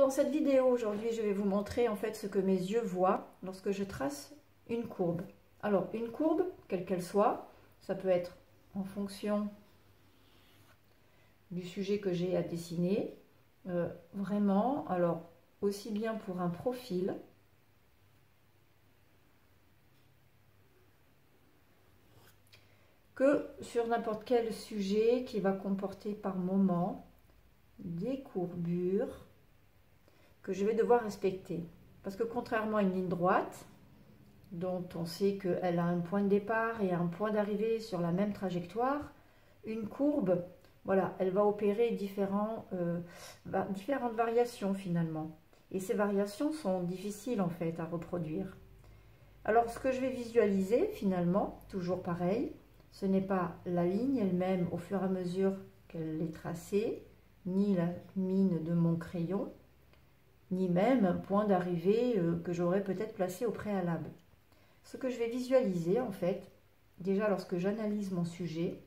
dans cette vidéo aujourd'hui, je vais vous montrer en fait ce que mes yeux voient lorsque je trace une courbe. Alors, une courbe, quelle qu'elle soit, ça peut être en fonction du sujet que j'ai à dessiner. Vraiment, alors, aussi bien pour un profil que sur n'importe quel sujet qui va comporter par moment des courbures que je vais devoir respecter. Parce que contrairement à une ligne droite, dont on sait qu'elle a un point de départ et un point d'arrivée sur la même trajectoire, une courbe, voilà, elle va opérer différentes variations finalement. Et ces variations sont difficiles en fait à reproduire. Alors ce que je vais visualiser finalement, toujours pareil, ce n'est pas la ligne elle-même au fur et à mesure qu'elle est tracée, ni la mine de mon crayon, ni même un point d'arrivée que j'aurais peut-être placé au préalable. Ce que je vais visualiser en fait, déjà lorsque j'analyse mon sujet,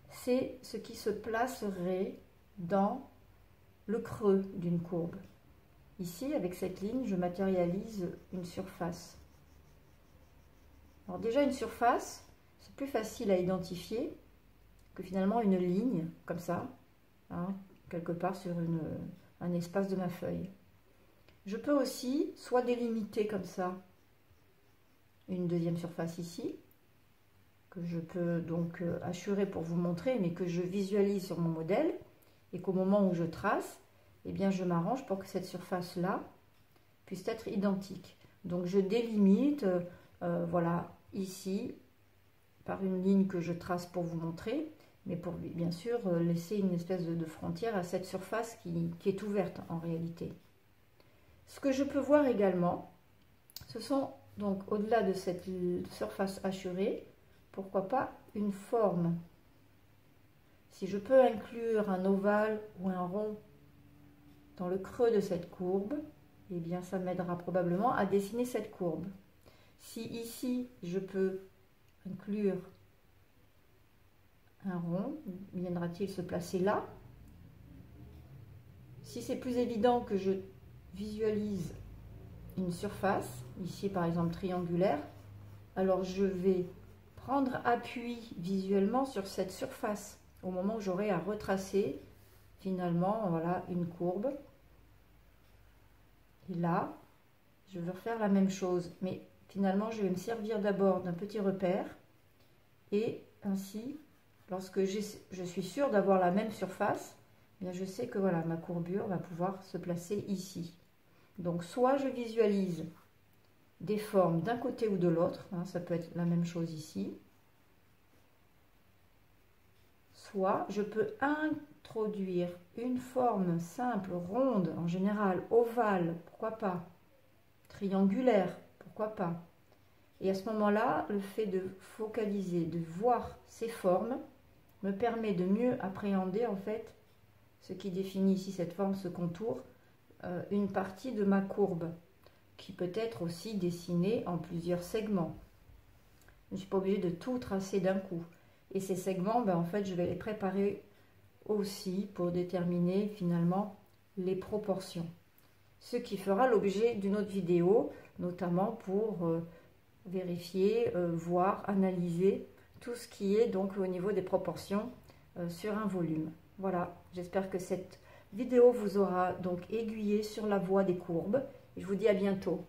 c'est ce qui se placerait dans le creux d'une courbe. Ici, avec cette ligne, je matérialise une surface. Alors déjà, une surface, c'est plus facile à identifier que finalement une ligne, comme ça, hein, quelque part sur un espace de ma feuille. Je peux aussi soit délimiter comme ça une deuxième surface ici, que je peux donc hachurer pour vous montrer, mais que je visualise sur mon modèle, et qu'au moment où je trace, eh bien je m'arrange pour que cette surface-là puisse être identique. Donc je délimite, voilà, ici, par une ligne que je trace pour vous montrer, mais pour bien sûr laisser une espèce de frontière à cette surface qui est ouverte en réalité. Ce que je peux voir également, ce sont donc au-delà de cette surface hachurée, pourquoi pas une forme. Si je peux inclure un ovale ou un rond dans le creux de cette courbe, eh bien ça m'aidera probablement à dessiner cette courbe. Si ici je peux inclure un rond, viendra-t-il se placer là? Si c'est plus évident que je visualise une surface, ici par exemple triangulaire, alors je vais prendre appui visuellement sur cette surface au moment où j'aurai à retracer finalement voilà une courbe. Et là, je vais refaire la même chose, mais finalement je vais me servir d'abord d'un petit repère et ainsi, lorsque je suis sûre d'avoir la même surface, eh bien je sais que voilà ma courbure va pouvoir se placer ici. Donc soit je visualise des formes d'un côté ou de l'autre, hein, ça peut être la même chose ici, soit je peux introduire une forme simple, ronde, en général ovale, pourquoi pas, triangulaire, pourquoi pas. Et à ce moment-là, le fait de focaliser, de voir ces formes, me permet de mieux appréhender en fait ce qui définit ici cette forme, ce contour, une partie de ma courbe, qui peut être aussi dessinée en plusieurs segments. Je ne suis pas obligée de tout tracer d'un coup. Et ces segments, ben, en fait, je vais les préparer aussi pour déterminer finalement les proportions. Ce qui fera l'objet d'une autre vidéo, notamment pour vérifier, voir, analyser tout ce qui est donc au niveau des proportions sur un volume. Voilà, j'espère que cette vidéo vous aura donc aiguillé sur la voie des courbes. Je vous dis à bientôt.